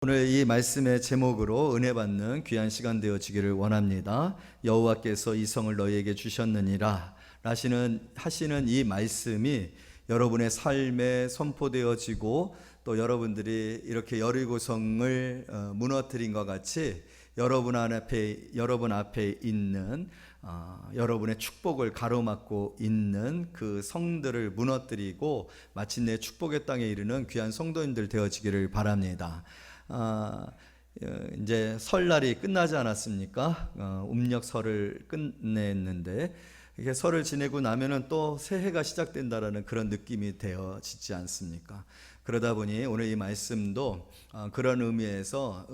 오늘 이 말씀의 제목으로 은혜 받는 귀한 시간 되어지기를 원합니다. 여호와께서 이 성을 너희에게 주셨느니라 하시는 이 말씀이 여러분의 삶에 선포되어지고 또 여러분들이 이렇게 여리고성을 무너뜨린 것 같이 여러분 앞에 있는 여러분의 축복을 가로막고 있는 그 성들을 무너뜨리고 마침내 축복의 땅에 이르는 귀한 성도님들 되어지기를 바랍니다. 이제 설날이 끝나지 않았습니까? 음력설을 끝냈는데 이렇게 설을 지내고 나면은 또 새해가 시작된다라는 그런 느낌이 되어지지 않습니까? 그러다 보니 오늘 이 말씀도 그런 의미에서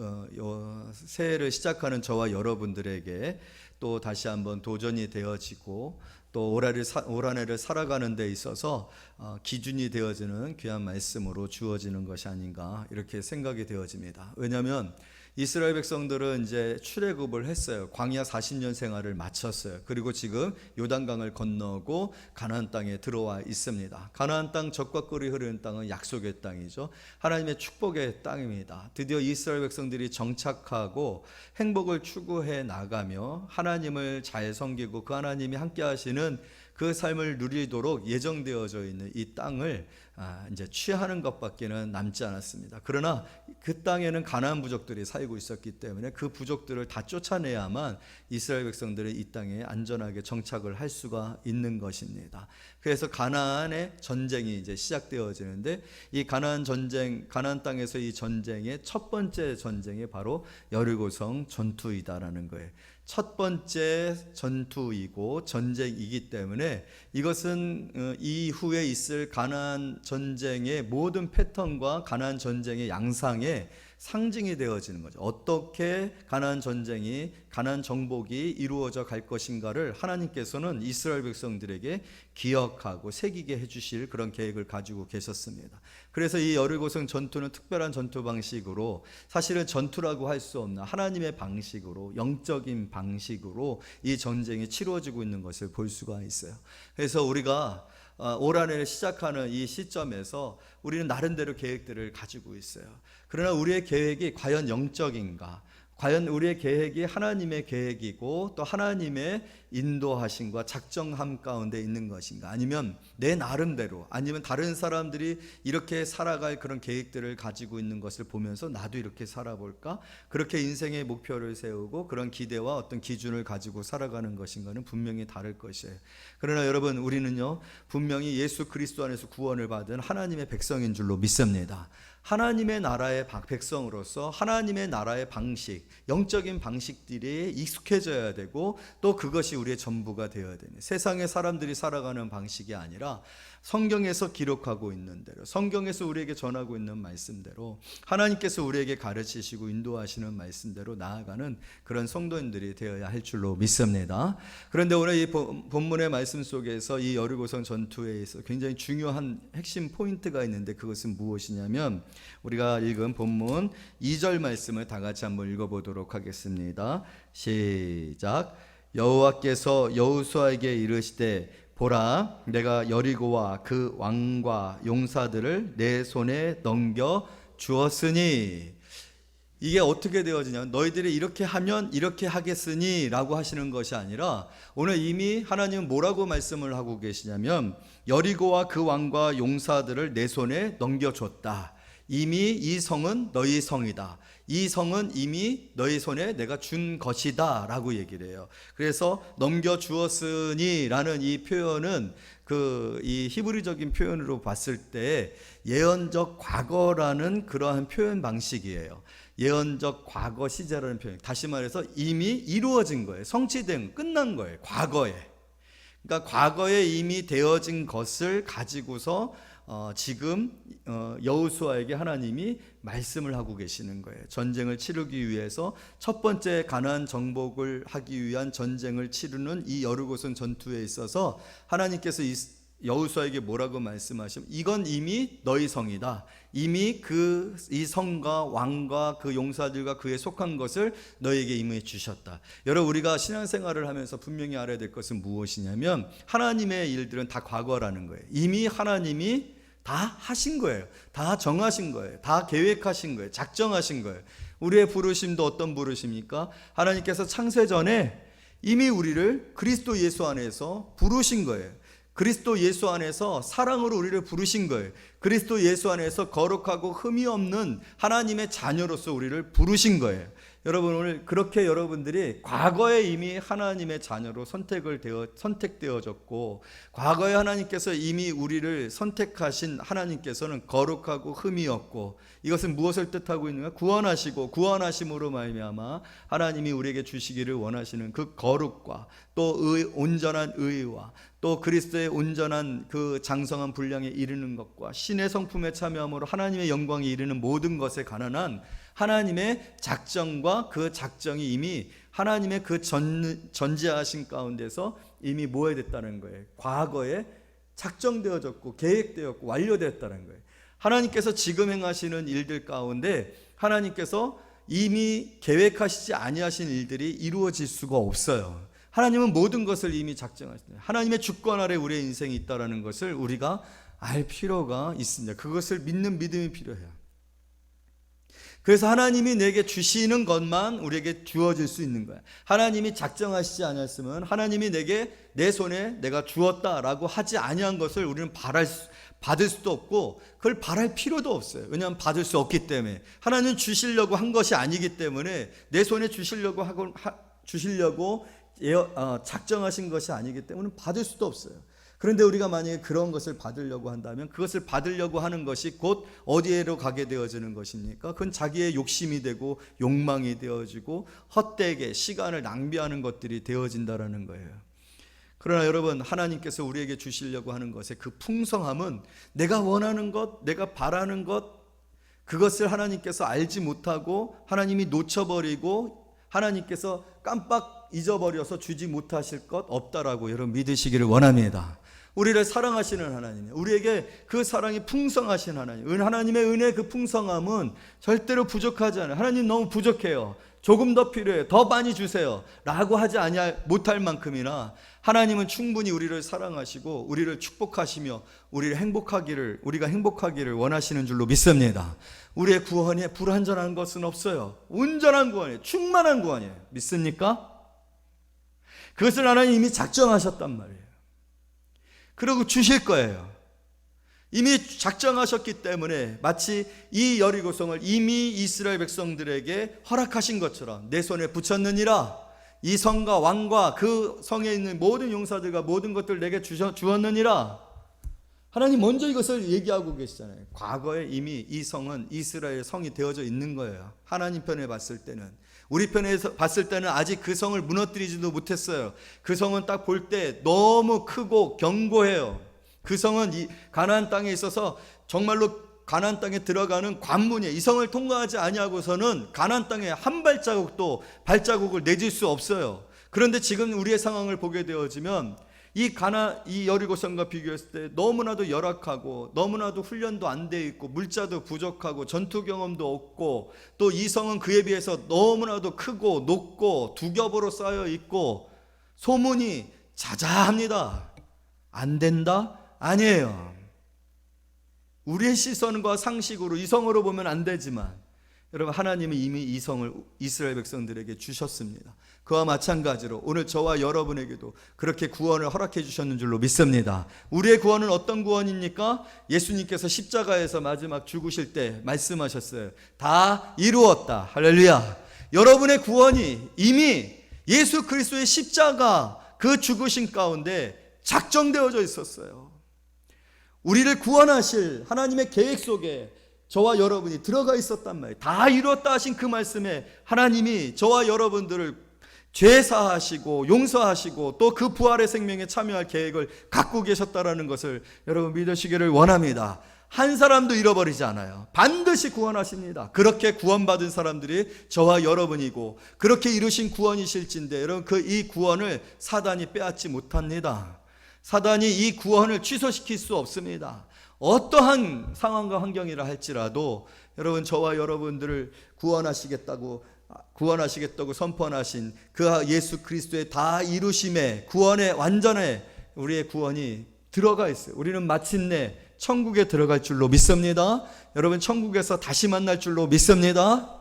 새해를 시작하는 저와 여러분들에게 또 다시 한번 도전이 되어지고 또 올 한 해를 살아가는 데 있어서 기준이 되어지는 귀한 말씀으로 주어지는 것이 아닌가 이렇게 생각이 되어집니다. 왜냐하면 이스라엘 백성들은 이제 출애굽을 했어요. 광야 40년 생활을 마쳤어요. 그리고 지금 요단강을 건너고 가나안 땅에 들어와 있습니다. 가나안 땅 젖과 꿀이 흐르는 땅은 약속의 땅이죠. 하나님의 축복의 땅입니다. 드디어 이스라엘 백성들이 정착하고 행복을 추구해 나가며 하나님을 잘 섬기고 그 하나님이 함께 하시는 그 삶을 누리도록 예정되어져 있는 이 땅을 이제 취하는 것밖에는 남지 않았습니다. 그러나 그 땅에는 가나안 부족들이 살고 있었기 때문에 그 부족들을 다 쫓아내야만 이스라엘 백성들이 이 땅에 안전하게 정착을 할 수가 있는 것입니다. 그래서 가나안의 전쟁이 이제 시작되어지는데 이 가나안 땅에서 이 전쟁의 첫 번째 전쟁이 바로 여리고성 전투이다라는 거예요. 첫 번째 전투이고 전쟁이기 때문에 이것은 이후에 있을 가나안 전쟁의 모든 패턴과 가나안 전쟁의 양상의 상징이 되어지는 거죠. 어떻게 가나안 정복이 이루어져 갈 것인가를 하나님께서는 이스라엘 백성들에게 기억하고 새기게 해주실 그런 계획을 가지고 계셨습니다. 그래서 이 여리고성 전투는 특별한 전투 방식으로, 사실은 전투라고 할 수 없는 하나님의 방식으로, 영적인 방식으로 이 전쟁이 치루어지고 있는 것을 볼 수가 있어요. 그래서 우리가 올 한 해를 시작하는 이 시점에서 우리는 나름대로 계획들을 가지고 있어요. 그러나 우리의 계획이 과연 영적인가? 과연 우리의 계획이 하나님의 계획이고 또 하나님의 인도하심과 작정함 가운데 있는 것인가? 아니면 내 나름대로, 아니면 다른 사람들이 이렇게 살아갈 그런 계획들을 가지고 있는 것을 보면서 나도 이렇게 살아볼까? 그렇게 인생의 목표를 세우고 그런 기대와 어떤 기준을 가지고 살아가는 것인가는 분명히 다를 것이에요. 그러나 여러분, 우리는요 분명히 예수 그리스도 안에서 구원을 받은 하나님의 백성인 줄로 믿습니다. 하나님의 나라의 백성으로서 하나님의 나라의 방식, 영적인 방식들이 익숙해져야 되고 또 그것이 우리의 전부가 되어야 됩니다. 세상의 사람들이 살아가는 방식이 아니라 성경에서 기록하고 있는 대로, 성경에서 우리에게 전하고 있는 말씀대로, 하나님께서 우리에게 가르치시고 인도하시는 말씀대로 나아가는 그런 성도님들이 되어야 할 줄로 믿습니다. 그런데 오늘 이 본문의 말씀 속에서 이 여리고성 전투에 있어 굉장히 중요한 핵심 포인트가 있는데 그것은 무엇이냐면, 우리가 읽은 본문 2절 말씀을 다 같이 한번 읽어보도록 하겠습니다. 시작. 여호와께서 여호수아에게 이르시되 보라, 내가 여리고와 그 왕과 용사들을 내 손에 넘겨 주었으니. 이게 어떻게 되어지냐, 너희들이 이렇게 하면 이렇게 하겠으니 라고 하시는 것이 아니라, 오늘 이미 하나님은 뭐라고 말씀을 하고 계시냐면, 여리고와 그 왕과 용사들을 내 손에 넘겨줬다. 이미 이 성은 너희 성이다. 이 성은 이미 너희 손에 내가 준 것이다 라고 얘기를 해요. 그래서 넘겨주었으니 라는 이 표현은 이 히브리적인 표현으로 봤을 때 예언적 과거라는 그러한 표현 방식이에요. 예언적 과거 시제라는 표현. 다시 말해서 이미 이루어진 거예요. 성취된, 끝난 거예요. 과거에. 그러니까 과거에 이미 되어진 것을 가지고서 지금 여호수아에게 하나님이 말씀을 하고 계시는 거예요. 전쟁을 치르기 위해서 첫 번째 가나안 정복을 하기 위한 전쟁을 치르는 이 여리고성 전투에 있어서 하나님께서 여호수아에게 뭐라고 말씀하시면, 이건 이미 너희 성이다. 이미 이 성과 왕과 그 용사들과 그에 속한 것을 너에게 임해 주셨다. 여러분, 우리가 신앙생활을 하면서 분명히 알아야 될 것은 무엇이냐면, 하나님의 일들은 다 과거라는 거예요. 이미 하나님이 다 하신 거예요. 다 정하신 거예요. 다 계획하신 거예요. 작정하신 거예요. 우리의 부르심도 어떤 부르심입니까? 하나님께서 창세 전에 이미 우리를 그리스도 예수 안에서 부르신 거예요. 그리스도 예수 안에서 사랑으로 우리를 부르신 거예요. 그리스도 예수 안에서 거룩하고 흠이 없는 하나님의 자녀로서 우리를 부르신 거예요. 여러분, 오늘 그렇게 여러분들이 과거에 이미 하나님의 자녀로 선택되어졌고, 과거에 하나님께서 이미 우리를 선택하신 하나님께서는 거룩하고 흠이 없고, 이것은 무엇을 뜻하고 있는가? 구원하시고 구원하심으로 말미암아 하나님이 우리에게 주시기를 원하시는 그 거룩과 또 온전한 의와 또 그리스도의 온전한 그 장성한 분량에 이르는 것과 신의 성품에 참여함으로 하나님의 영광에 이르는 모든 것에 관한 하나님의 작정과 그 작정이 이미 하나님의 그 전지하신 가운데서 이미 모여됐다는 거예요. 과거에 작정되어졌고 계획되었고 완료되었다는 거예요. 하나님께서 지금 행하시는 일들 가운데 하나님께서 이미 계획하시지 아니하신 일들이 이루어질 수가 없어요. 하나님은 모든 것을 이미 작정하십니다. 하나님의 주권 아래 우리의 인생이 있다는 것을 우리가 알 필요가 있습니다. 그것을 믿는 믿음이 필요해요. 그래서 하나님이 내게 주시는 것만 우리에게 주어질 수 있는 거야. 하나님이 작정하시지 않았으면 하나님이 내게 내 손에 내가 주었다라고 하지 아니한 것을 우리는 받을 수도 없고 그걸 바랄 필요도 없어요. 왜냐하면 받을 수 없기 때문에. 하나님은 주시려고 한 것이 아니기 때문에 내 손에 주시려고 작정하신 것이 아니기 때문에 받을 수도 없어요. 그런데 우리가 만약에 그런 것을 받으려고 한다면 그것을 받으려고 하는 것이 곧 어디에로 가게 되어지는 것입니까? 그건 자기의 욕심이 되고 욕망이 되어지고 헛되게 시간을 낭비하는 것들이 되어진다는 거예요. 그러나 여러분, 하나님께서 우리에게 주시려고 하는 것의 그 풍성함은 내가 원하는 것, 내가 바라는 것, 그것을 하나님께서 알지 못하고 하나님이 놓쳐버리고 하나님께서 깜빡 잊어버려서 주지 못하실 것 없다라고 여러분 믿으시기를 원합니다. 우리를 사랑하시는 하나님, 우리에게 그 사랑이 풍성하신 하나님, 하나님의 은혜 그 풍성함은 절대로 부족하지 않아요. 하나님 너무 부족해요. 조금 더 필요해요. 더 많이 주세요 라고 하지 못할 만큼이나 하나님은 충분히 우리를 사랑하시고 우리를 축복하시며 우리가 행복하기를 원하시는 줄로 믿습니다. 우리의 구원에 불완전한 것은 없어요. 온전한 구원이에요. 충만한 구원이에요. 믿습니까? 그것을 하나님 이미 작정하셨단 말이에요. 그리고 주실 거예요. 이미 작정하셨기 때문에 마치 이 여리고성을 이미 이스라엘 백성들에게 허락하신 것처럼 내 손에 붙였느니라. 이 성과 왕과 그 성에 있는 모든 용사들과 모든 것들 내게 주었느니라. 하나님 먼저 이것을 얘기하고 계시잖아요. 과거에 이미 이 성은 이스라엘 성이 되어져 있는 거예요. 하나님 편에 봤을 때는. 우리 편에서 봤을 때는 아직 그 성을 무너뜨리지도 못했어요. 그 성은 딱 볼 때 너무 크고 견고해요. 그 성은 이 가나안 땅에 있어서 정말로 가나안 땅에 들어가는 관문이에요. 이 성을 통과하지 아니하고서는 가나안 땅에 한 발자국을 내질 수 없어요. 그런데 지금 우리의 상황을 보게 되어지면 이 여리고성과 비교했을 때 너무나도 열악하고 너무나도 훈련도 안 돼 있고 물자도 부족하고 전투 경험도 없고 또 이 성은 그에 비해서 너무나도 크고 높고 두 겹으로 쌓여 있고 소문이 자자합니다. 안 된다? 아니에요. 우리의 시선과 상식으로 이 성으로 보면 안 되지만 여러분, 하나님은 이미 이 성을 이스라엘 백성들에게 주셨습니다. 그와 마찬가지로 오늘 저와 여러분에게도 그렇게 구원을 허락해 주셨는 줄로 믿습니다. 우리의 구원은 어떤 구원입니까? 예수님께서 십자가에서 마지막 죽으실 때 말씀하셨어요. 다 이루었다. 할렐루야. 여러분의 구원이 이미 예수 그리스도의 십자가 그 죽으신 가운데 작정되어져 있었어요. 우리를 구원하실 하나님의 계획 속에 저와 여러분이 들어가 있었단 말이에요. 다 이루었다 하신 그 말씀에 하나님이 저와 여러분들을 죄사하시고 용서하시고 또 그 부활의 생명에 참여할 계획을 갖고 계셨다라는 것을 여러분 믿으시기를 원합니다. 한 사람도 잃어버리지 않아요. 반드시 구원하십니다. 그렇게 구원받은 사람들이 저와 여러분이고 그렇게 이루신 구원이실진데 여러분 이 구원을 사단이 빼앗지 못합니다. 사단이 이 구원을 취소시킬 수 없습니다. 어떠한 상황과 환경이라 할지라도 여러분 저와 여러분들을 구원하시겠다고 선포하신 그 예수 그리스도의 다 이루심에 구원의 완전에 우리의 구원이 들어가 있어요. 우리는 마침내 천국에 들어갈 줄로 믿습니다. 여러분 천국에서 다시 만날 줄로 믿습니다.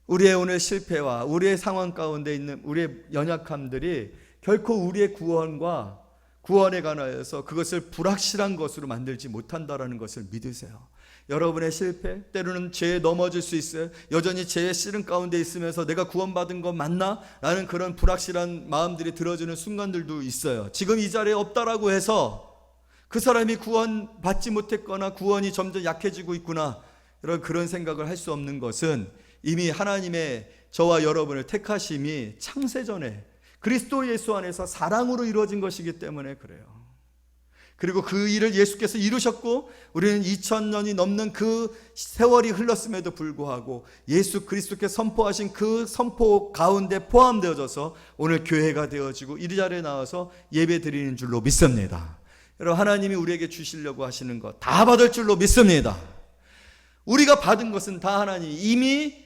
우리의 오늘 실패와 우리의 상황 가운데 있는 우리의 연약함들이 결코 우리의 구원에 관하여서 그것을 불확실한 것으로 만들지 못한다라는 것을 믿으세요. 여러분의 실패, 때로는 죄에 넘어질 수 있어요. 여전히 죄의 씨름 가운데 있으면서 내가 구원받은 거 맞나? 라는 그런 불확실한 마음들이 들어지는 순간들도 있어요. 지금 이 자리에 없다라고 해서 그 사람이 구원받지 못했거나 구원이 점점 약해지고 있구나, 그런 생각을 할 수 없는 것은 이미 하나님의 저와 여러분을 택하심이 창세전에 그리스도 예수 안에서 사랑으로 이루어진 것이기 때문에 그래요. 그리고 그 일을 예수께서 이루셨고 우리는 2000년이 넘는 그 세월이 흘렀음에도 불구하고 예수 그리스도께서 선포하신 그 선포 가운데 포함되어져서 오늘 교회가 되어지고 이 자리에 나와서 예배 드리는 줄로 믿습니다. 여러분, 하나님이 우리에게 주시려고 하시는 것 다 받을 줄로 믿습니다. 우리가 받은 것은 다 하나님이 이미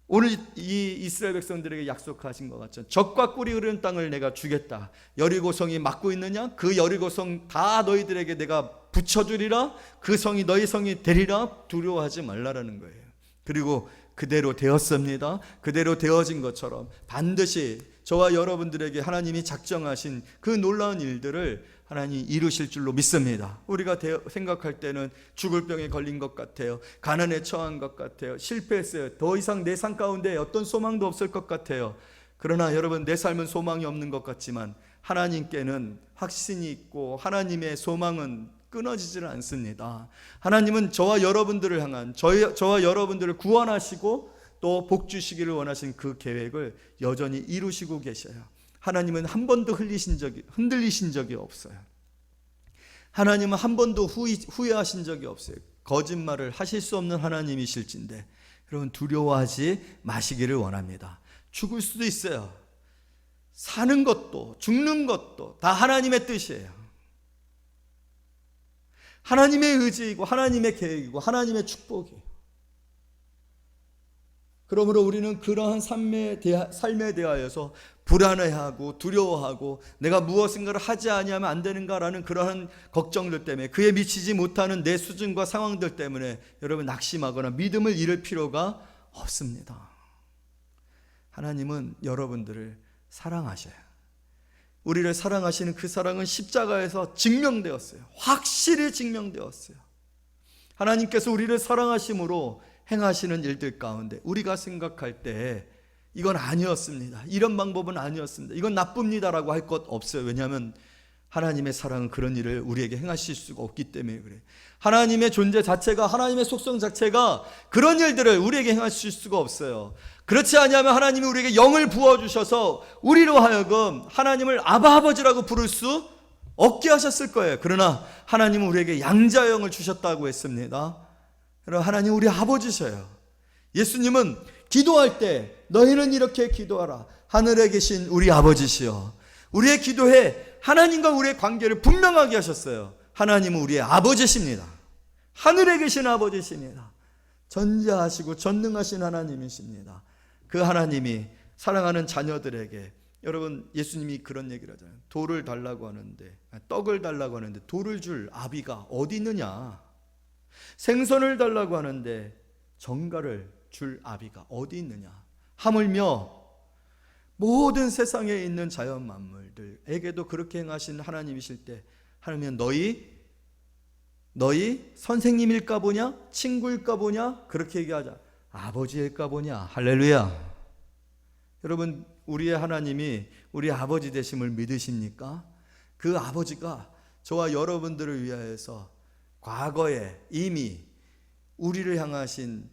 오늘 이 이스라엘 백성들에게 약속하신 것 같죠. 젖과 꿀이 흐르는 땅을 내가 주겠다. 여리고성이 막고 있느냐? 그 여리고성 다 너희들에게 내가 붙여주리라. 그 성이 너희 성이 되리라. 두려워하지 말라라는 거예요. 그리고 그대로 되었습니다. 그대로 되어진 것처럼 반드시 저와 여러분들에게 하나님이 작정하신 그 놀라운 일들을 하나님이 이루실 줄로 믿습니다. 우리가 생각할 때는 죽을 병에 걸린 것 같아요. 가난에 처한 것 같아요. 실패했어요. 더 이상 내 삶 가운데 어떤 소망도 없을 것 같아요. 그러나 여러분, 내 삶은 소망이 없는 것 같지만 하나님께는 확신이 있고 하나님의 소망은 끊어지지는 않습니다. 하나님은 저와 여러분들을 향한 저와 여러분들을 구원하시고 또 복 주시기를 원하신 그 계획을 여전히 이루시고 계셔요. 하나님은 한 번도 흔들리신 적이 없어요. 하나님은 한 번도 후회하신 적이 없어요. 거짓말을 하실 수 없는 하나님이실진데 여러분, 두려워하지 마시기를 원합니다. 죽을 수도 있어요. 사는 것도 죽는 것도 다 하나님의 뜻이에요. 하나님의 의지이고 하나님의 계획이고 하나님의 축복이에요. 그러므로 우리는 그러한 삶에 대하여서 불안해하고 두려워하고 내가 무엇인가를 하지 아니하면 안 되는가라는 그러한 걱정들 때문에, 그에 미치지 못하는 내 수준과 상황들 때문에 여러분 낙심하거나 믿음을 잃을 필요가 없습니다. 하나님은 여러분들을 사랑하셔요. 우리를 사랑하시는 그 사랑은 십자가에서 증명되었어요. 확실히 증명되었어요. 하나님께서 우리를 사랑하심으로 행하시는 일들 가운데 우리가 생각할 때 이건 아니었습니다, 이런 방법은 아니었습니다, 이건 나쁩니다라고 할 것 없어요. 왜냐하면 하나님의 사랑은 그런 일을 우리에게 행하실 수가 없기 때문에 그래요. 하나님의 존재 자체가, 하나님의 속성 자체가 그런 일들을 우리에게 행하실 수가 없어요. 그렇지 않으면 하나님이 우리에게 영을 부어주셔서 우리로 하여금 하나님을 아바 아버지라고 부를 수 없게 하셨을 거예요. 그러나 하나님은 우리에게 양자영을 주셨다고 했습니다. 여러분, 하나님 우리 아버지셔요. 예수님은 기도할 때 너희는 이렇게 기도하라. 하늘에 계신 우리 아버지시여. 우리의 기도에 하나님과 우리의 관계를 분명하게 하셨어요. 하나님은 우리의 아버지십니다. 하늘에 계신 아버지십니다. 전지하시고 전능하신 하나님이십니다. 그 하나님이 사랑하는 자녀들에게, 여러분 예수님이 그런 얘기를 하잖아요. 돌을 달라고 하는데, 떡을 달라고 하는데 돌을 줄 아비가 어디 있느냐. 생선을 달라고 하는데 정갈을 줄 아비가 어디 있느냐. 하물며 모든 세상에 있는 자연 만물들에게도 그렇게 행하신 하나님이실 때, 하나님은 너희 선생님일까 보냐, 친구일까 보냐, 그렇게 얘기하자. 아버지일까 보냐. 할렐루야. 여러분, 우리의 하나님이 우리 아버지 되심을 믿으십니까? 그 아버지가 저와 여러분들을 위하여서 과거에 이미 우리를 향하신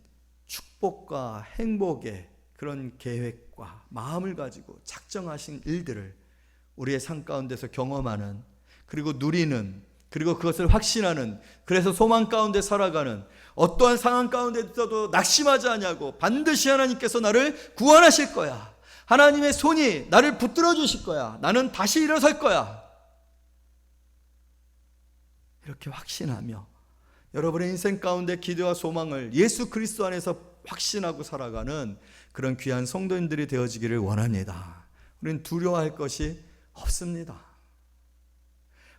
축복과 행복의 그런 계획과 마음을 가지고 작정하신 일들을 우리의 삶 가운데서 경험하는, 그리고 누리는, 그리고 그것을 확신하는, 그래서 소망 가운데 살아가는, 어떠한 상황 가운데 있어도 낙심하지 않냐고, 반드시 하나님께서 나를 구원하실 거야, 하나님의 손이 나를 붙들어 주실 거야, 나는 다시 일어설 거야, 이렇게 확신하며 여러분의 인생 가운데 기대와 소망을 예수 그리스도 안에서 확신하고 살아가는 그런 귀한 성도님들이 되어지기를 원합니다. 우리는 두려워할 것이 없습니다.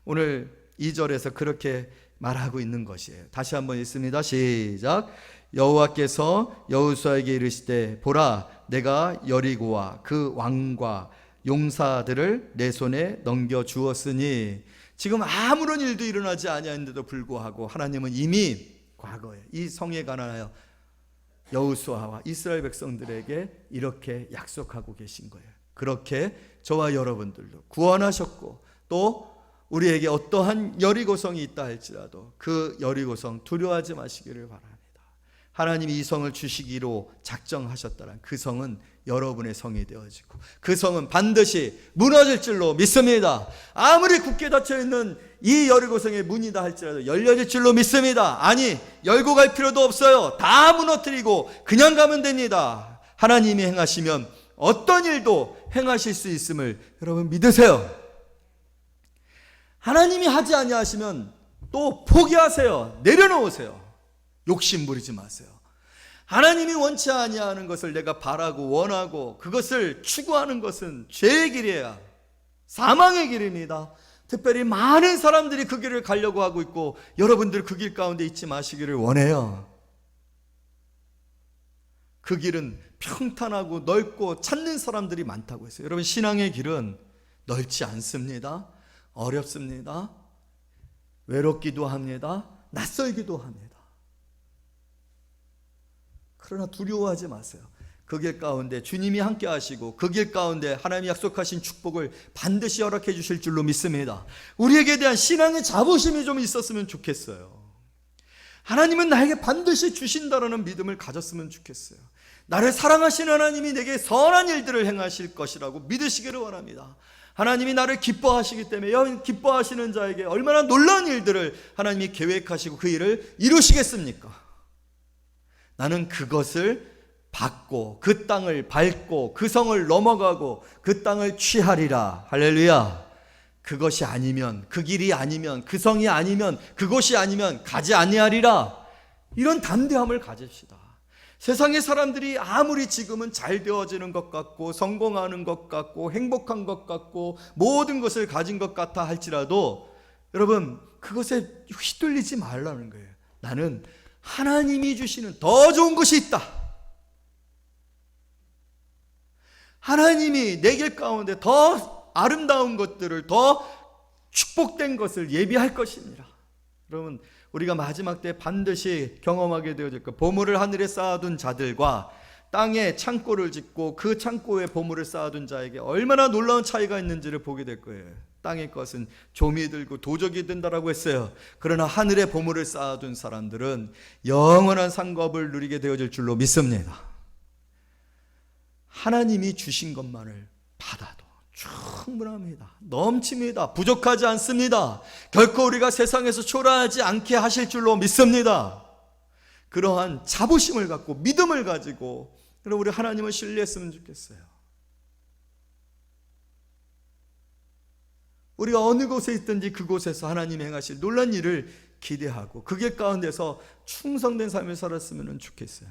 오늘 2절에서 그렇게 말하고 있는 것이에요. 다시 한번 읽습니다. 시작. 여호와께서 여호수아에게 이르시되 보라 내가 여리고와 그 왕과 용사들을 내 손에 넘겨 주었으니. 지금 아무런 일도 일어나지 아니하는데도 불구하고 하나님은 이미 과거에 이 성에 관하여 여호수아와 이스라엘 백성들에게 이렇게 약속하고 계신 거예요. 그렇게 저와 여러분들도 구원하셨고 또 우리에게 어떠한 여리고성이 있다 할지라도 그 여리고성 두려워하지 마시기를 바랍니다. 하나님이 이 성을 주시기로 작정하셨다란 그 성은 여러분의 성이 되어지고 그 성은 반드시 무너질 줄로 믿습니다. 아무리 굳게 닫혀있는 이 여리고성의 문이다 할지라도 열려질 줄로 믿습니다. 아니 열고 갈 필요도 없어요. 다 무너뜨리고 그냥 가면 됩니다. 하나님이 행하시면 어떤 일도 행하실 수 있음을 여러분 믿으세요. 하나님이 하지 아니하시면 또 포기하세요. 내려놓으세요. 욕심 부리지 마세요. 하나님이 원치 아니하는 것을 내가 바라고 원하고 그것을 추구하는 것은 죄의 길이에요. 사망의 길입니다. 특별히 많은 사람들이 그 길을 가려고 하고 있고 여러분들 그 길 가운데 있지 마시기를 원해요. 그 길은 평탄하고 넓고 찾는 사람들이 많다고 했어요. 여러분 신앙의 길은 넓지 않습니다. 어렵습니다. 외롭기도 합니다. 낯설기도 합니다. 그러나 두려워하지 마세요. 그 길 가운데 주님이 함께 하시고 그 길 가운데 하나님이 약속하신 축복을 반드시 허락해 주실 줄로 믿습니다. 우리에게 대한 신앙의 자부심이 좀 있었으면 좋겠어요. 하나님은 나에게 반드시 주신다라는 믿음을 가졌으면 좋겠어요. 나를 사랑하시는 하나님이 내게 선한 일들을 행하실 것이라고 믿으시기를 원합니다. 하나님이 나를 기뻐하시기 때문에 기뻐하시는 자에게 얼마나 놀라운 일들을 하나님이 계획하시고 그 일을 이루시겠습니까? 나는 그것을 받고 그 땅을 밟고 그 성을 넘어가고 그 땅을 취하리라. 할렐루야. 그것이 아니면 그 길이 아니면 그 성이 아니면 그곳이 아니면 가지 아니하리라. 이런 담대함을 가집시다. 세상의 사람들이 아무리 지금은 잘 되어지는 것 같고 성공하는 것 같고 행복한 것 같고 모든 것을 가진 것 같아 할지라도 여러분 그것에 휘둘리지 말라는 거예요. 나는 하나님이 주시는 더 좋은 것이 있다. 하나님이 내 길 가운데 더 아름다운 것들을 더 축복된 것을 예비할 것입니다. 여러분 우리가 마지막 때 반드시 경험하게 되어질 것, 보물을 하늘에 쌓아둔 자들과 땅에 창고를 짓고 그 창고에 보물을 쌓아둔 자에게 얼마나 놀라운 차이가 있는지를 보게 될 거예요. 땅의 것은 좀이 들고 도적이 된다라고 했어요. 그러나 하늘에 보물을 쌓아둔 사람들은 영원한 상급을 누리게 되어질 줄로 믿습니다. 하나님이 주신 것만을 받아도 충분합니다. 넘칩니다. 부족하지 않습니다. 결코 우리가 세상에서 초라하지 않게 하실 줄로 믿습니다. 그러한 자부심을 갖고 믿음을 가지고 우리 하나님을 신뢰했으면 좋겠어요. 우리가 어느 곳에 있든지 그곳에서 하나님이 행하실 놀라운 일을 기대하고 그 길 가운데서 충성된 삶을 살았으면 좋겠어요.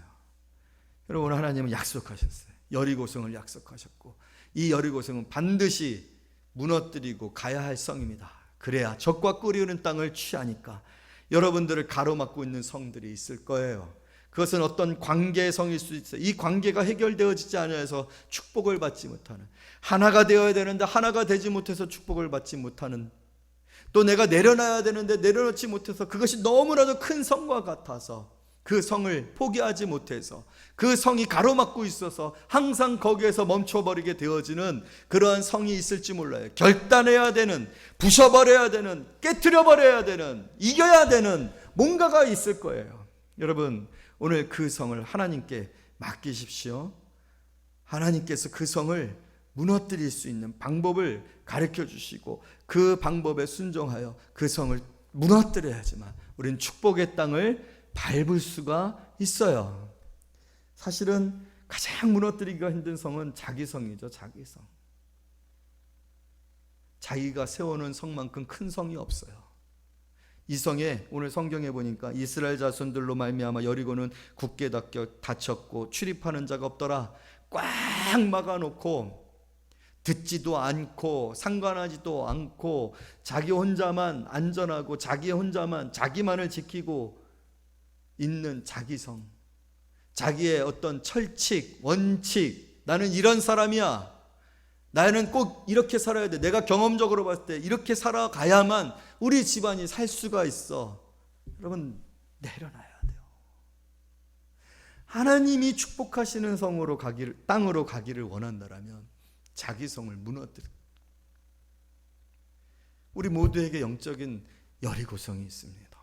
여러분 하나님은 약속하셨어요. 여리고성을 약속하셨고 이 여리고성은 반드시 무너뜨리고 가야 할 성입니다. 그래야 적과 끓이는 땅을 취하니까 여러분들을 가로막고 있는 성들이 있을 거예요. 그것은 어떤 관계의 성일 수 있어요. 이 관계가 해결되어지지 않아서 축복을 받지 못하는, 하나가 되어야 되는데 하나가 되지 못해서 축복을 받지 못하는, 또 내가 내려놔야 되는데 내려놓지 못해서 그것이 너무나도 큰 성과 같아서 그 성을 포기하지 못해서 그 성이 가로막고 있어서 항상 거기에서 멈춰버리게 되어지는 그러한 성이 있을지 몰라요. 결단해야 되는, 부셔버려야 되는, 깨트려버려야 되는, 이겨야 되는 뭔가가 있을 거예요. 여러분 오늘 그 성을 하나님께 맡기십시오. 하나님께서 그 성을 무너뜨릴 수 있는 방법을 가르쳐 주시고 그 방법에 순종하여 그 성을 무너뜨려야지만 우리는 축복의 땅을 밟을 수가 있어요. 사실은 가장 무너뜨리기가 힘든 성은 자기 성이죠. 자기 성. 자기가 세워놓은 성만큼 큰 성이 없어요. 이 성에 오늘 성경에 보니까 이스라엘 자손들로 말미암아 여리고는 굳게 닫혔고 출입하는 자가 없더라. 꽉 막아놓고 듣지도 않고 상관하지도 않고 자기 혼자만 안전하고 자기 혼자만 자기만을 지키고 있는 자기성, 자기의 어떤 철칙, 원칙, 나는 이런 사람이야, 나는 꼭 이렇게 살아야 돼, 내가 경험적으로 봤을 때 이렇게 살아가야만 우리 집안이 살 수가 있어. 여러분, 내려놔야 돼요. 하나님이 축복하시는 성으로 가기를, 땅으로 가기를 원한다라면 자기 성을 무너뜨려. 우리 모두에게 영적인 여리고성이 있습니다.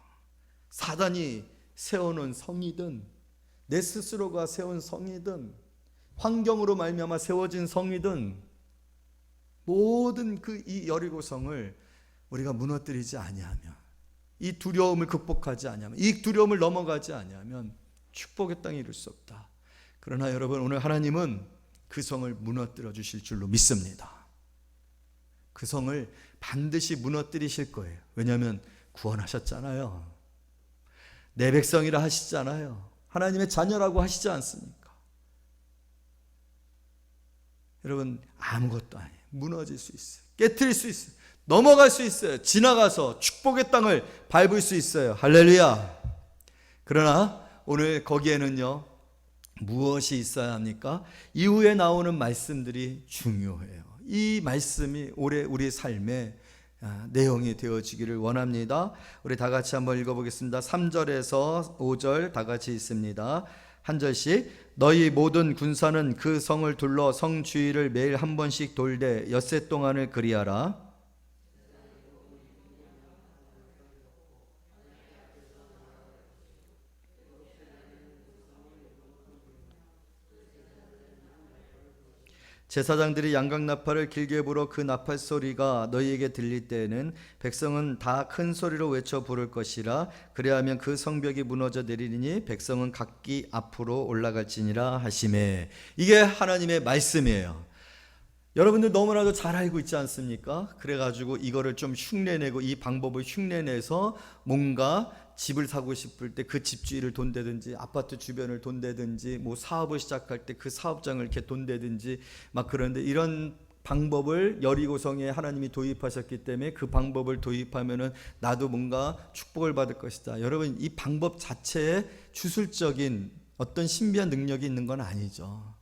사단이 세워놓은 성이든 내 스스로가 세운 성이든 환경으로 말미암아 세워진 성이든 모든 그 이 여리고성을 우리가 무너뜨리지 아니하면, 이 두려움을 극복하지 아니하면, 이 두려움을 넘어가지 아니하면 축복의 땅에 이룰 수 없다. 그러나 여러분, 오늘 하나님은 그 성을 무너뜨려 주실 줄로 믿습니다. 그 성을 반드시 무너뜨리실 거예요. 왜냐하면 구원하셨잖아요. 내 백성이라 하시잖아요. 하나님의 자녀라고 하시지 않습니까? 여러분, 아무것도 아니에요. 무너질 수 있어요. 깨트릴 수 있어요. 넘어갈 수 있어요. 지나가서 축복의 땅을 밟을 수 있어요. 할렐루야. 그러나 오늘 거기에는요, 무엇이 있어야 합니까? 이후에 나오는 말씀들이 중요해요. 이 말씀이 올해 우리 삶의 내용이 되어지기를 원합니다. 우리 다 같이 한번 읽어보겠습니다. 3절에서 5절 다 같이 있습니다. 한 절씩. 너희 모든 군사는 그 성을 둘러 성 주위를 매일 한 번씩 돌되 엿새 동안을 그리하라. 제사장들이 양각 나팔을 길게 불어 그 나팔 소리가 너희에게 들릴 때에는 백성은 다 큰 소리로 외쳐 부를 것이라. 그래야하면 그 성벽이 무너져 내리니 백성은 각기 앞으로 올라갈지니라 하시매. 이게 하나님의 말씀이에요. 여러분들 너무나도 잘 알고 있지 않습니까? 그래가지고 이거를 좀 흉내내고, 이 방법을 흉내내서 뭔가 집을 사고 싶을 때 그 집주인을 돈대든지, 아파트 주변을 돈대든지, 뭐 사업을 시작할 때 그 사업장을 이렇게 돈대든지 막 그런데, 이런 방법을 여리고성에 하나님이 도입하셨기 때문에 그 방법을 도입하면은 나도 뭔가 축복을 받을 것이다. 여러분, 이 방법 자체에 주술적인 어떤 신비한 능력이 있는 건 아니죠.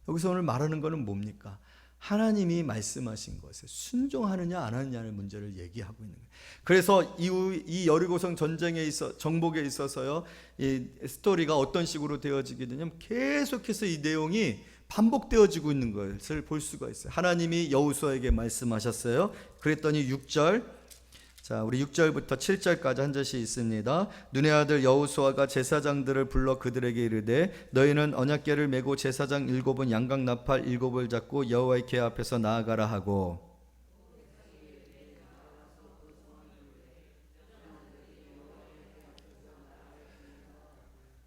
여기서 오늘 말하는 거는 뭡니까? 하나님이 말씀하신 것에 순종하느냐 안 하느냐의 문제를 얘기하고 있는 거예요. 그래서 이후 이 여리고성 전쟁에 있어 정복에 있어서요, 이 스토리가 어떤 식으로 되어지게 되냐면 계속해서 이 내용이 반복되어지고 있는 것을 볼 수가 있어요. 하나님이 여호수아에게 말씀하셨어요. 그랬더니 6절, 자, 우리 6절부터 7절까지 한 절씩 있습니다. 눈의 아들 여호수아가 제사장들을 불러 그들에게 이르되 너희는 언약궤를 메고 제사장 7은 양각 나팔 7을 잡고 여호와의 궤 앞에서 나아가라 하고,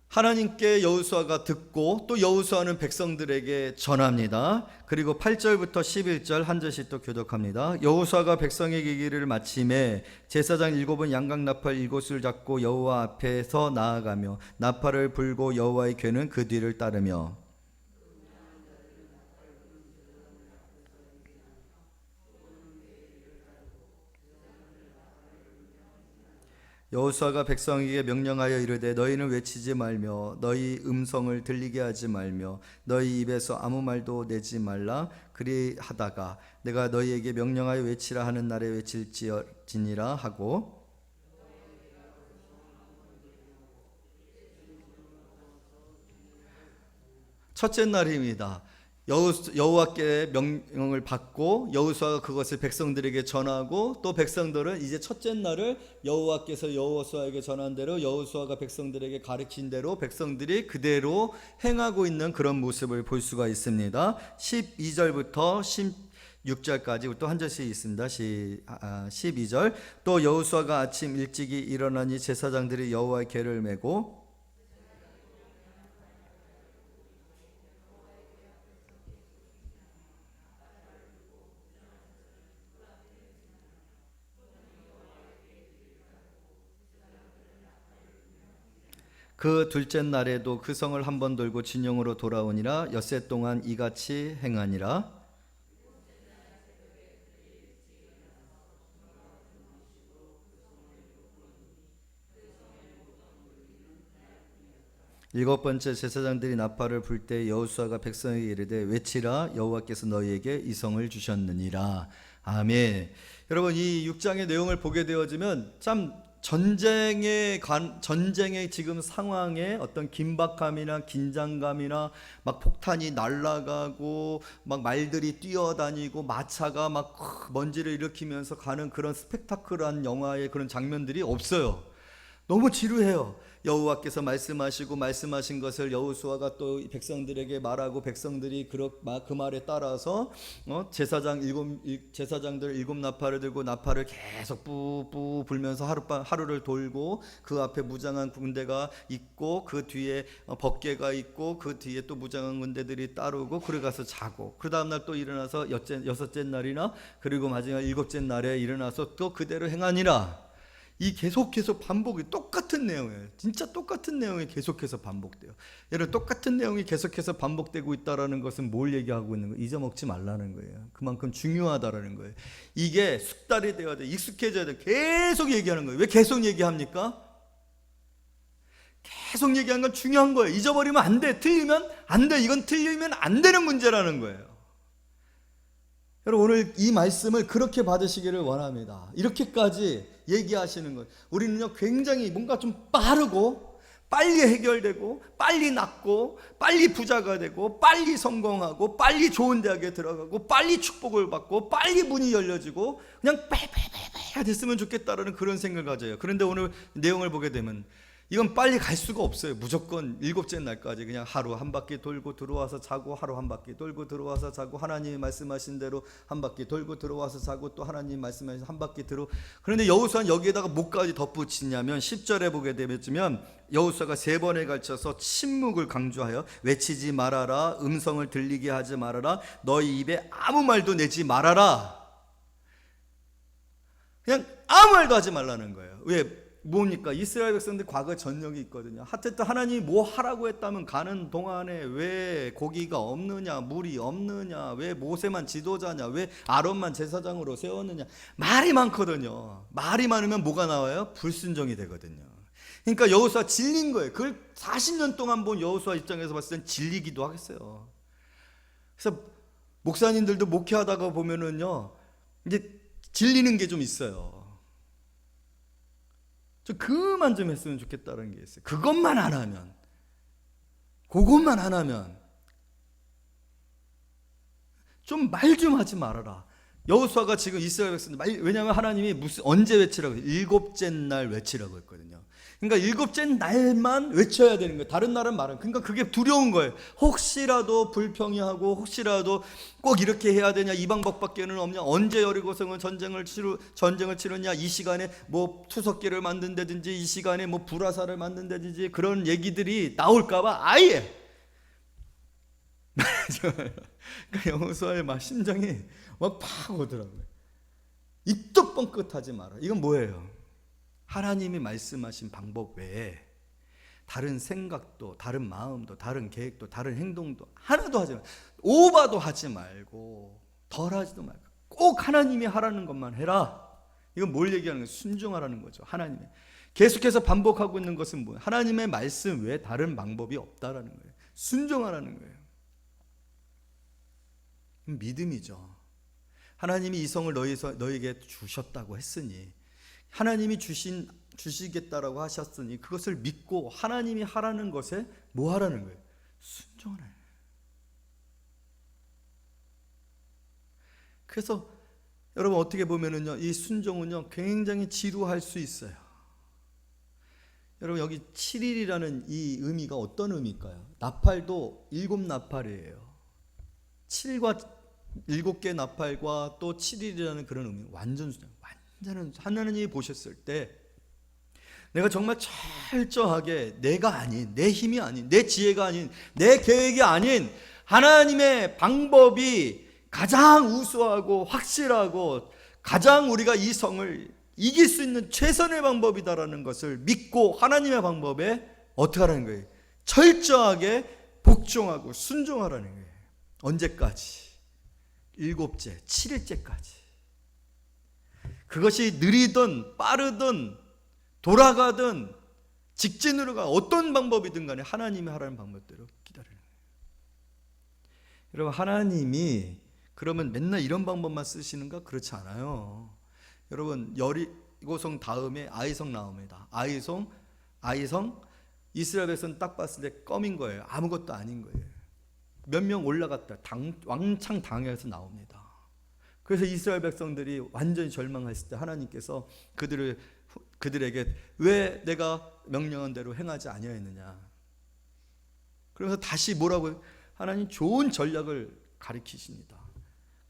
하나님께 여호수아가 듣고 또 여호수아는 백성들에게 전합니다. 그리고 8절부터 11절 한 절씩 또 교독합니다. 여호수아가 백성에게 이르기를 마침에 제사장 7은 양각 나팔 7을 잡고 여호와 앞에서 나아가며 나팔을 불고 여호와의 궤는 그 뒤를 따르며, 여호수아가 백성에게 명령하여 이르되 너희는 외치지 말며 너희 음성을 들리게 하지 말며 너희 입에서 아무 말도 내지 말라. 그리하다가 내가 너희에게 명령하여 외치라 하는 날에 외칠지니라 하고, 첫째 날입니다. 여호와께 명령을 받고 여호수아가 그것을 백성들에게 전하고, 또 백성들은 이제 첫째 날을 여호와께서 여호수아에게 전한 대로 여호수아가 백성들에게 가르친 대로 백성들이 그대로 행하고 있는 그런 모습을 볼 수가 있습니다. 12절부터 16절까지 또 한 절씩 있습니다. 12절. 또 여호수아가 아침 일찍이 일어나니 제사장들이 여호와의 궤를 메고, 그 둘째 날에도 그 성을 한번 돌고 진영으로 돌아오니라. 엿새 동안 이같이 행하니라. 일곱 번째 제사장들이 나팔을 불 때 여호수아가 백성에게 이르되 외치라 여호와께서 너희에게 이 성을 주셨느니라. 아멘. 여러분, 이 6장의 내용을 보게 되어지면 참 전쟁의 지금 상황에 어떤 긴박함이나 긴장감이나 막 폭탄이 날아가고 막 말들이 뛰어다니고 마차가 막 먼지를 일으키면서 가는 그런 스펙타클한 영화의 그런 장면들이 없어요. 너무 지루해요. 여호와께서 말씀하시고 말씀하신 것을 여호수아가 또 백성들에게 말하고 백성들이 그 말에 따라서 제사장들 일곱 나팔을 들고 나팔을 계속 뿌뿌 불면서 하루를 돌고 그 앞에 무장한 군대가 있고 그 뒤에 법궤가 있고 그 뒤에 또 무장한 군대들이 따르고 그래 가서 자고 그 다음날 또 일어나서 여섯째 날이나 그리고 마지막 일곱째 날에 일어나서 또 그대로 행하니라. 이 계속 반복이 똑같은 내용이에요. 진짜 똑같은 내용이 계속해서 반복돼요. 여러분, 똑같은 내용이 계속해서 반복되고 있다는 것은 뭘 얘기하고 있는 거예요? 잊어먹지 말라는 거예요. 그만큼 중요하다라는 거예요. 이게 숙달이 되어야 돼. 익숙해져야 돼. 계속 얘기하는 거예요. 왜 계속 얘기합니까? 계속 얘기하는 건 중요한 거예요. 잊어버리면 안 돼. 틀리면 안 돼. 이건 틀리면 안 되는 문제라는 거예요. 여러분, 오늘 이 말씀을 그렇게 받으시기를 원합니다. 이렇게까지 얘기하시는 거예요. 우리는요, 굉장히 뭔가 좀 빠르고 빨리 해결되고 빨리 낫고 빨리 부자가 되고 빨리 성공하고 빨리 좋은 대학에 들어가고 빨리 축복을 받고 빨리 문이 열려지고 그냥 빨리 됐으면 좋겠다라는 그런 생각을 가져요. 그런데 오늘 내용을 보게 되면 이건 빨리 갈 수가 없어요. 무조건 일곱째 날까지 그냥 하루 한 바퀴 돌고 들어와서 자고 하루 한 바퀴 돌고 들어와서 자고 하나님이 말씀하신 대로 한 바퀴 돌고 들어와서 자고 또 하나님이 말씀하신 한 바퀴 그런데 여호수아는 여기에다가 뭐까지 덧붙이냐면 10절에 보게 되면 여호수아가 3번에 걸쳐서 침묵을 강조하여 외치지 말아라, 음성을 들리게 하지 말아라, 너희 입에 아무 말도 내지 말아라. 그냥 아무 말도 하지 말라는 거예요. 왜? 뭡니까? 이스라엘 백성들 과거 전력이 있거든요. 하여튼 하나님이 뭐 하라고 했다면 가는 동안에 왜 고기가 없느냐, 물이 없느냐, 왜 모세만 지도자냐, 왜 아론만 제사장으로 세웠느냐, 말이 많거든요. 말이 많으면 뭐가 나와요? 불순종이 되거든요. 그러니까 여호수아 질린 거예요. 그걸 40년 동안 본 여호수아 입장에서 봤을 땐 질리기도 하겠어요. 그래서 목사님들도 목회하다가 보면은요, 이제 질리는 게 좀 있어요. 그만 좀 했으면 좋겠다는 게 있어요. 그것만 안 하면, 그것만 안 하면 좀 말 좀 하지 말아라. 여호수아가 지금 이스라엘 백성들, 왜냐하면 하나님이 언제 외치라고 해요? 일곱째 날 외치라고 했거든요. 그러니까 일곱째 날만 외쳐야 되는 거예요. 다른 날은 말은. 그러니까 그게 두려운 거예요. 혹시라도 불평이 하고 혹시라도 꼭 이렇게 해야 되냐, 이 방법밖에는 없냐, 언제 여리고성은 전쟁을 치르냐, 이 시간에 뭐 투석기를 만든다든지 이 시간에 뭐 불화살을 만든다든지 그런 얘기들이 나올까봐 아예 그러니까 여호수아의 막 심정이 막 팍 오더라고요. 입도 뻥끗하지 마라. 이건 뭐예요? 하나님이 말씀하신 방법 외에 다른 생각도, 다른 마음도, 다른 계획도, 다른 행동도 하나도 하지 말고, 오바도 하지 말고 덜 하지도 말고 꼭 하나님이 하라는 것만 해라. 이건 뭘 얘기하는 거예요? 순종하라는 거죠. 하나님이 계속해서 반복하고 있는 것은 뭐예요? 하나님의 말씀 외에 다른 방법이 없다라는 거예요. 순종하라는 거예요. 믿음이죠. 하나님이 이 성을 너희에게 주셨다고 했으니, 하나님이 주시겠다라고 하셨으니 그것을 믿고 하나님이 하라는 것에 뭐 하라는 거예요? 순종하라는 거예요. 그래서 여러분, 어떻게 보면은요, 이 순종은요 굉장히 지루할 수 있어요. 여러분, 여기 7일이라는 이 의미가 어떤 의미일까요? 나팔도 7나팔이에요. 7과 7개 나팔과 또 7일이라는 그런 의미, 완전 순종. 하나님이 보셨을 때 내가 정말 철저하게 내가 아닌, 내 힘이 아닌, 내 지혜가 아닌, 내 계획이 아닌 하나님의 방법이 가장 우수하고 확실하고 가장 우리가 이 성을 이길 수 있는 최선의 방법이다라는 것을 믿고 하나님의 방법에 어떻게 하라는 거예요? 철저하게 복종하고 순종하라는 거예요. 언제까지? 7째, 7일째까지. 그것이 느리든 빠르든 돌아가든 직진으로 가 어떤 방법이든 간에 하나님이 하라는 방법대로 기다리는 거예요. 여러분, 하나님이 그러면 맨날 이런 방법만 쓰시는가? 그렇지 않아요. 여러분, 여리고성 다음에 아이성 나옵니다. 아이성 이스라엘 백성 딱 봤을 때 껌인 거예요. 아무것도 아닌 거예요. 몇 명 올라갔다 왕창 당해서 나옵니다. 그래서 이스라엘 백성들이 완전히 절망했을 때 하나님께서 그들에게 왜 내가 명령한 대로 행하지 아니하였느냐. 그러면서 다시 뭐라고 하나님 좋은 전략을 가리키십니다.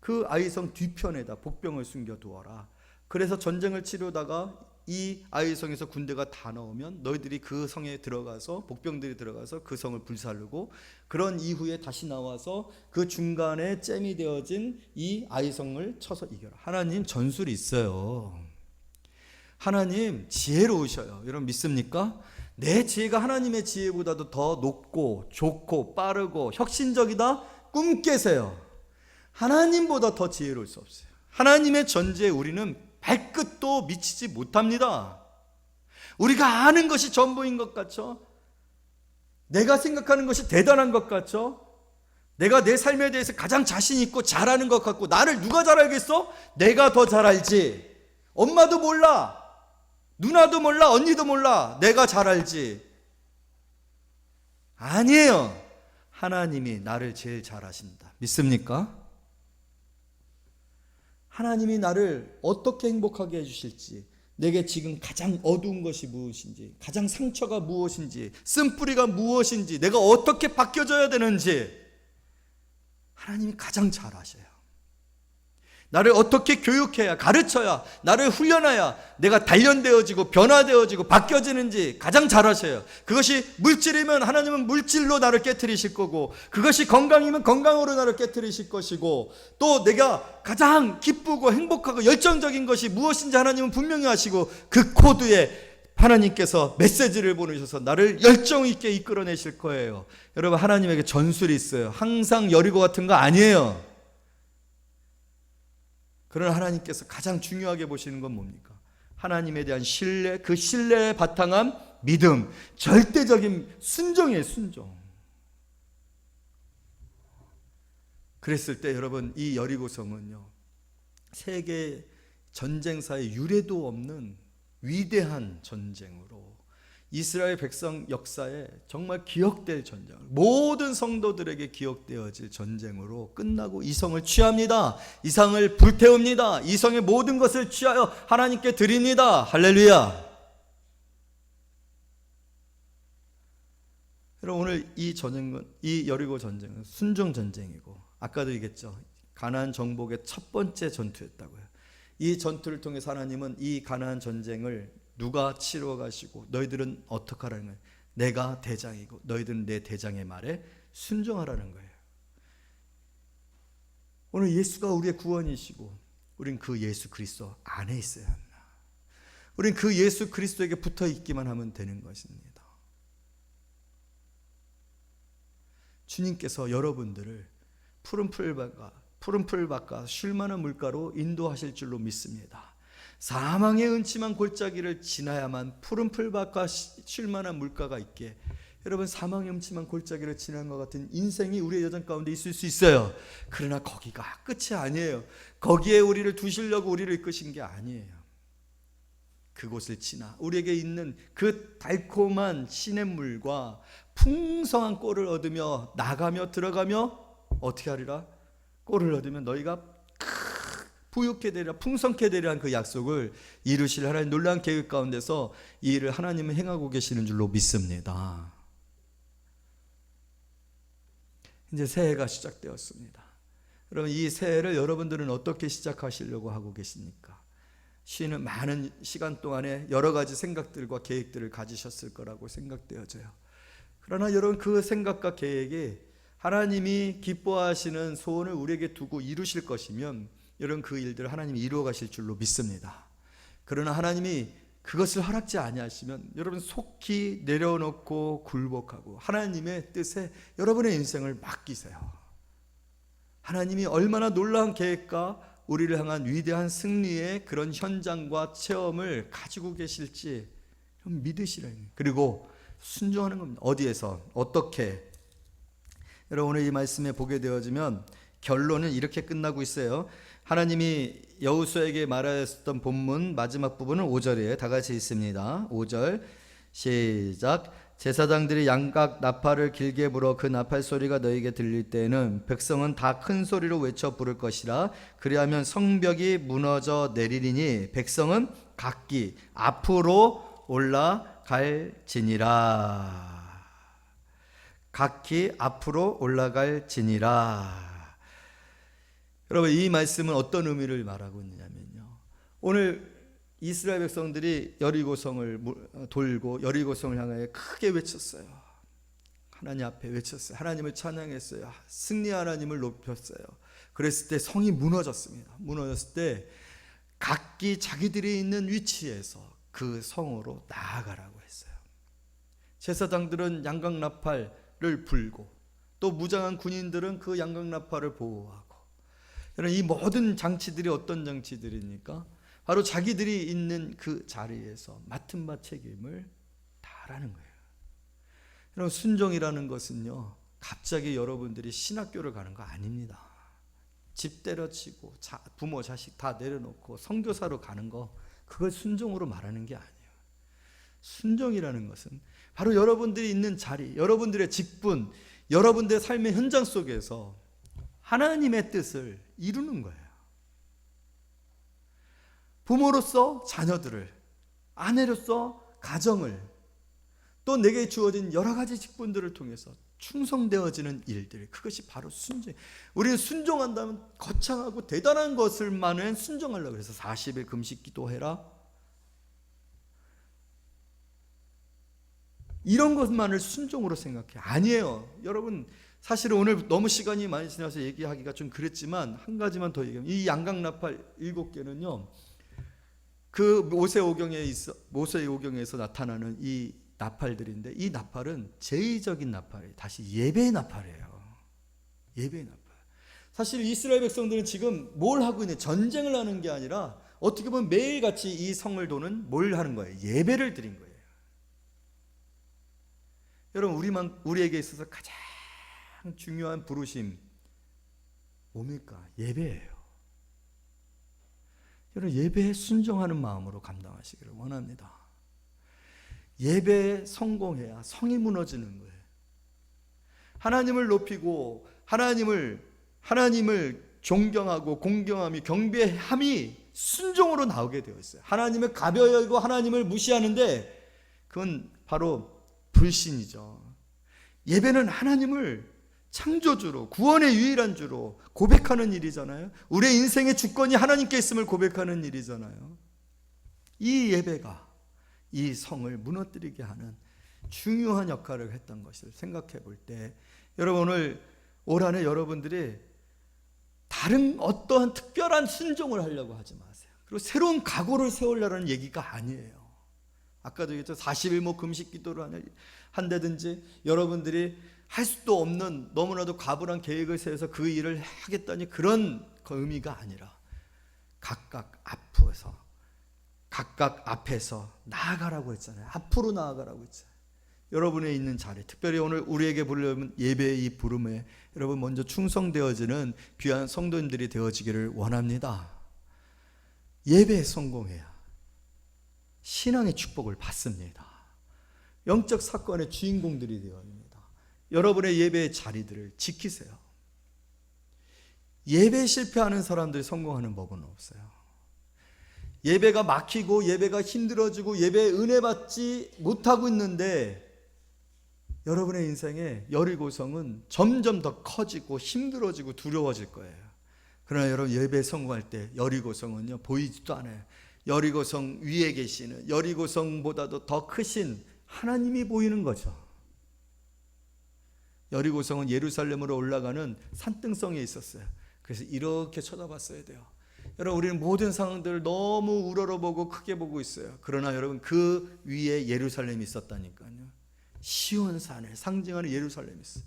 그 아이성 뒤편에다 복병을 숨겨두어라. 그래서 전쟁을 치르다가 이 아이성에서 군대가 다 나오면 너희들이 그 성에 들어가서 복병들이 들어가서 그 성을 불살르고 그런 이후에 다시 나와서 그 중간에 잼이 되어진 이 아이성을 쳐서 이겨라. 하나님 전술이 있어요. 하나님 지혜로우셔요. 여러분 믿습니까? 내 지혜가 하나님의 지혜보다도 더 높고 좋고 빠르고 혁신적이다? 꿈 깨세요. 하나님보다 더 지혜로울 수 없어요. 하나님의 전제에 우리는 발끝도 미치지 못합니다. 우리가 아는 것이 전부인 것 같죠? 내가 생각하는 것이 대단한 것 같죠? 내가 내 삶에 대해서 가장 자신 있고 잘하는 것 같고 나를 누가 잘 알겠어? 내가 더 잘 알지. 엄마도 몰라. 누나도 몰라. 언니도 몰라. 내가 잘 알지. 아니에요. 하나님이 나를 제일 잘 아신다. 믿습니까? 하나님이 나를 어떻게 행복하게 해주실지, 내게 지금 가장 어두운 것이 무엇인지, 가장 상처가 무엇인지, 쓴뿌리가 무엇인지, 내가 어떻게 바뀌어져야 되는지 하나님이 가장 잘 아셔요. 나를 어떻게 교육해야, 가르쳐야, 나를 훈련해야 내가 단련되어지고 변화되어지고 바뀌어지는지 가장 잘 아셔요. 그것이 물질이면 하나님은 물질로 나를 깨트리실 거고, 그것이 건강이면 건강으로 나를 깨트리실 것이고, 또 내가 가장 기쁘고 행복하고 열정적인 것이 무엇인지 하나님은 분명히 아시고, 그 코드에 하나님께서 메시지를 보내셔서 나를 열정 있게 이끌어내실 거예요. 여러분, 하나님에게 전술이 있어요. 항상 여리고 같은 거 아니에요. 그러나 하나님께서 가장 중요하게 보시는 건 뭡니까? 하나님에 대한 신뢰, 그 신뢰에 바탕한 믿음, 절대적인 순종이에요. 순종. 그랬을 때 여러분, 이 여리고성은요, 세계 전쟁사의 유례도 없는 위대한 전쟁으로 이스라엘 백성 역사에 정말 기억될 전쟁, 모든 성도들에게 기억되어질 전쟁으로 끝나고 이 성을 취합니다. 이 성을 불태웁니다. 이 성의 모든 것을 취하여 하나님께 드립니다. 할렐루야. 여러분, 오늘 이 전쟁은, 이 여리고 전쟁은 순종 전쟁이고, 아까도 얘기했죠. 가나안 정복의 첫 번째 전투였다고요. 이 전투를 통해서 하나님은 이 가나안 전쟁을 누가 치러 가시고 너희들은 어떻게 하라는 거예요? 내가 대장이고 너희들은 내 대장의 말에 순종하라는 거예요. 오늘 예수가 우리의 구원이시고 우린 그 예수 그리스도 안에 있어야 합니다. 우린 그 예수 그리스도에게 붙어 있기만 하면 되는 것입니다. 주님께서 여러분들을 푸른 풀밭과 쉴만한 물가로 인도하실 줄로 믿습니다. 사망의 은침한 골짜기를 지나야만 푸른 풀밭과 쉴만한 물가가 있게, 여러분, 사망의 음침한 골짜기를 지난 것 같은 인생이 우리의 여정 가운데 있을 수 있어요. 그러나 거기가 끝이 아니에요. 거기에 우리를 두시려고 우리를 이끄신 게 아니에요. 그곳을 지나 우리에게 있는 그 달콤한 시냇물과 풍성한 꼴을 얻으며 나가며 들어가며 어떻게 하리라? 꼴을 얻으면 너희가 부유케 되리라, 풍성케 되리라는 그 약속을 이루실 하나님 놀라운 계획 가운데서 이 일을 하나님은 행하고 계시는 줄로 믿습니다. 이제 새해가 시작되었습니다. 여러분, 이 새해를 여러분들은 어떻게 시작하시려고 하고 계십니까? 쉬는 많은 시간 동안에 여러 가지 생각들과 계획들을 가지셨을 거라고 생각되어져요. 그러나 여러분, 그 생각과 계획이 하나님이 기뻐하시는 소원을 우리에게 두고 이루실 것이면 여러분, 그 일들을 하나님이 이루어 가실 줄로 믿습니다. 그러나 하나님이 그것을 허락지 아니하시면 여러분 속히 내려놓고 굴복하고 하나님의 뜻에 여러분의 인생을 맡기세요. 하나님이 얼마나 놀라운 계획과 우리를 향한 위대한 승리의 그런 현장과 체험을 가지고 계실지 믿으시라. 그리고 순종하는 겁니다. 어디에서 어떻게? 여러분 오늘 이 말씀에 보게 되어지면 결론은 이렇게 끝나고 있어요. 하나님이 여호수아에게 말하였던 본문 마지막 부분은 5절에 다 같이 있습니다. 5절 시작. 제사장들이 양각 나팔을 길게 불어 그 나팔 소리가 너에게 들릴 때에는 백성은 다 큰 소리로 외쳐 부를 것이라. 그리하면 성벽이 무너져 내리리니 백성은 각기 앞으로 올라갈지니라. 각기 앞으로 올라갈지니라. 여러분 이 말씀은 어떤 의미를 말하고 있느냐면요, 오늘 이스라엘 백성들이 여리고성을 돌고 여리고성을 향하여 크게 외쳤어요. 하나님 앞에 외쳤어요. 하나님을 찬양했어요. 승리 하나님을 높였어요. 그랬을 때 성이 무너졌습니다. 무너졌을 때 각기 자기들이 있는 위치에서 그 성으로 나아가라고 했어요. 제사장들은 양각나팔을 불고 또 무장한 군인들은 그 양각나팔을 보호하고, 여러분 이 모든 장치들이 어떤 장치들입니까? 바로 자기들이 있는 그 자리에서 맡은 바 책임을 다하라는 거예요. 여러분 순종이라는 것은요, 갑자기 여러분들이 신학교를 가는 거 아닙니다. 집 때려치고 부모 자식 다 내려놓고 선교사로 가는 거, 그걸 순종으로 말하는 게 아니에요. 순종이라는 것은 바로 여러분들이 있는 자리, 여러분들의 직분, 여러분들의 삶의 현장 속에서 하나님의 뜻을 이루는 거예요. 부모로서 자녀들을, 아내로서 가정을, 또 내게 주어진 여러 가지 직분들을 통해서 충성되어지는 일들, 그것이 바로 순종. 우리는 순종한다면 거창하고 대단한 것을만은 순종하려고 해서 40일 금식 기도해라, 이런 것만을 순종으로 생각해. 아니에요. 여러분 사실은 오늘 너무 시간이 많이 지나서 얘기하기가 좀 그랬지만 한 가지만 더 얘기하면, 이 양각나팔 7개는요 그 모세오경에서 나타나는 이 나팔들인데, 이 나팔은 제의적인 나팔이에요. 다시 예배의 나팔이에요. 예배의 나팔. 사실 이스라엘 백성들은 지금 뭘 하고 있냐, 전쟁을 하는 게 아니라 어떻게 보면 매일같이 이 성을 도는 뭘 하는 거예요? 예배를 드린 거예요. 여러분 우리에게 있어서 가장 중요한 부르심 뭡니까? 예배예요. 여러분 예배에 순종하는 마음으로 감당하시기를 원합니다. 예배에 성공해야 성이 무너지는 거예요. 하나님을 높이고 하나님을 존경하고 공경함이, 경배함이 순종으로 나오게 되어 있어요. 하나님을 가벼이 여기고 하나님을 무시하는데 그건 바로 불신이죠. 예배는 하나님을 창조주로, 구원의 유일한 주로 고백하는 일이잖아요. 우리의 인생의 주권이 하나님께 있음을 고백하는 일이잖아요. 이 예배가 이 성을 무너뜨리게 하는 중요한 역할을 했던 것을 생각해 볼 때, 여러분 오늘 올 한해 여러분들이 다른 어떠한 특별한 순종을 하려고 하지 마세요. 그리고 새로운 각오를 세우려는 얘기가 아니에요. 아까도 얘기했죠. 40일 금식 기도를 한다든지, 여러분들이 할 수도 없는 너무나도 과분한 계획을 세워서 그 일을 하겠다니, 그런 의미가 아니라 각각 앞에서 나아가라고 했잖아요. 앞으로 나아가라고 했잖아요. 여러분의 있는 자리, 특별히 오늘 우리에게 부르려면 예배의 이 부름에 여러분 먼저 충성되어지는 귀한 성도님들이 되어지기를 원합니다. 예배에 성공해야 신앙의 축복을 받습니다. 영적 사건의 주인공들이 되어야 합니다. 여러분의 예배의 자리들을 지키세요. 예배에 실패하는 사람들이 성공하는 법은 없어요. 예배가 막히고 예배가 힘들어지고 예배에 은혜 받지 못하고 있는데, 여러분의 인생에 여리고성은 점점 더 커지고 힘들어지고 두려워질 거예요. 그러나 여러분 예배에 성공할 때 여리고성은요 보이지도 않아요. 여리고성 위에 계시는, 여리고성보다도 더 크신 하나님이 보이는 거죠. 여리고성은 예루살렘으로 올라가는 산등성에 있었어요. 그래서 이렇게 쳐다봤어야 돼요. 여러분 우리는 모든 상황들을 너무 우러러보고 크게 보고 있어요. 그러나 여러분 그 위에 예루살렘이 있었다니까요. 시온산을 상징하는 예루살렘이 있어요.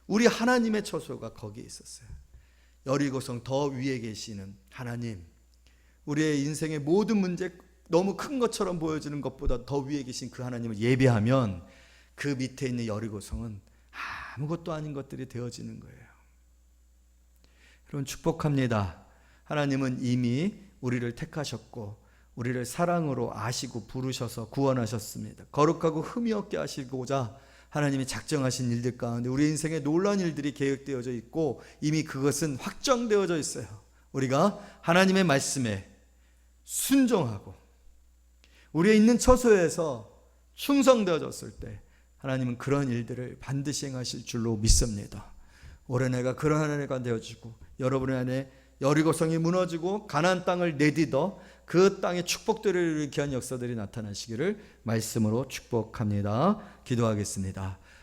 우리 하나님의 처소가 거기에 있었어요. 여리고성 더 위에 계시는 하나님, 우리의 인생의 모든 문제 너무 큰 것처럼 보여지는 것보다 더 위에 계신 그 하나님을 예배하면 그 밑에 있는 여리고성은 아무것도 아닌 것들이 되어지는 거예요. 여러분, 축복합니다. 하나님은 이미 우리를 택하셨고 우리를 사랑으로 아시고 부르셔서 구원하셨습니다. 거룩하고 흠이 없게 하시고자 하나님이 작정하신 일들 가운데 우리 인생에 놀라운 일들이 계획되어져 있고 이미 그것은 확정되어져 있어요. 우리가 하나님의 말씀에 순종하고 우리의 있는 처소에서 충성되어졌을 때 하나님은 그런 일들을 반드시 행하실 줄로 믿습니다. 올해 내가 그런 한 해가 되어지고 여러분의 안에 여리고성이 무너지고 가나안 땅을 내딛어 그 땅에 축복들을 일으키는 역사들이 나타나시기를 말씀으로 축복합니다. 기도하겠습니다.